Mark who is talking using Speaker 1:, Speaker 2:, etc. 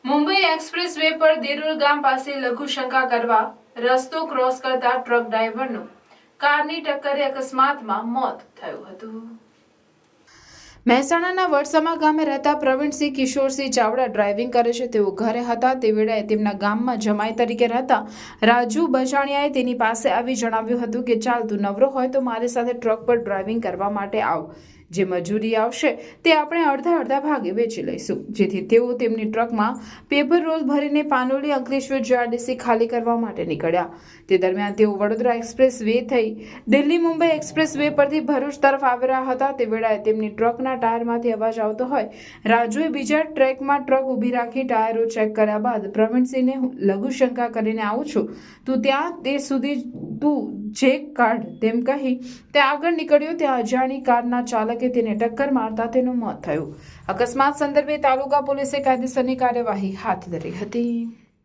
Speaker 1: Mumbai express way પર દેરુલ ગામ પાસે લઘુશંકા કરવા રસ્તો ક્રોસ કરતા ટ્રક ડ્રાઈવરનું કારની ટક્કરે અકસ્માતમાં મોત થયું હતું। મહેસાણાના વડસમા ગામે રહેતા પ્રવીણસિંહ કિશોરસિંહ ચાવડા ડ્રાઇવિંગ કરે છે। તેઓ ઘરે હતા તે વેળાએ તેમના ગામમાં જમાઈ તરીકે રહેતા રાજુ બજાણિયાએ તેની પાસે આવી જણાવ્યું હતું કે ચાલ તું નવરો હોય તો મારી સાથે ટ્રક પર ડ્રાઇવિંગ કરવા માટે આવ, જે મજૂરી આવશે તે આપણે અડધા અડધા ભાગે વેચી લઈશું। જેથી તેઓ તેમની ટ્રકમાં પેપર રોલ ભરીને પાનોલી અંકલેશ્વર જીઆરડીસી ખાલી કરવા માટે નીકળ્યા। તે દરમિયાન તેઓ વડોદરા એક્સપ્રેસ વે થઈ દિલ્હી મુંબઈ એક્સપ્રેસ વે પરથી ભરૂચ તરફ આવી રહ્યા હતા। તે વેળાએ તેમની ટ્રકના ટાયરમાંથી અવાજ આવતો હોય રાજુએ બીજા ટ્રેકમાં ટ્રક ઊભી રાખી ટાયરો ચેક કર્યા બાદ પ્રવીણસિંહને લઘુશંકા કરીને આવું છું, તું ત્યાં તે સુધી તું જેક કાઢ તેમ કહી તે આગળ નીકળ્યો। ત્યાં અજાણી કારના ચાલકે તેને ટક્કર મારતા તેનું મોત થયું। અકસ્માત સંદર્ભે તાલુકા પોલીસે કાયદેસરની કાર્યવાહી હાથ ધરી હતી।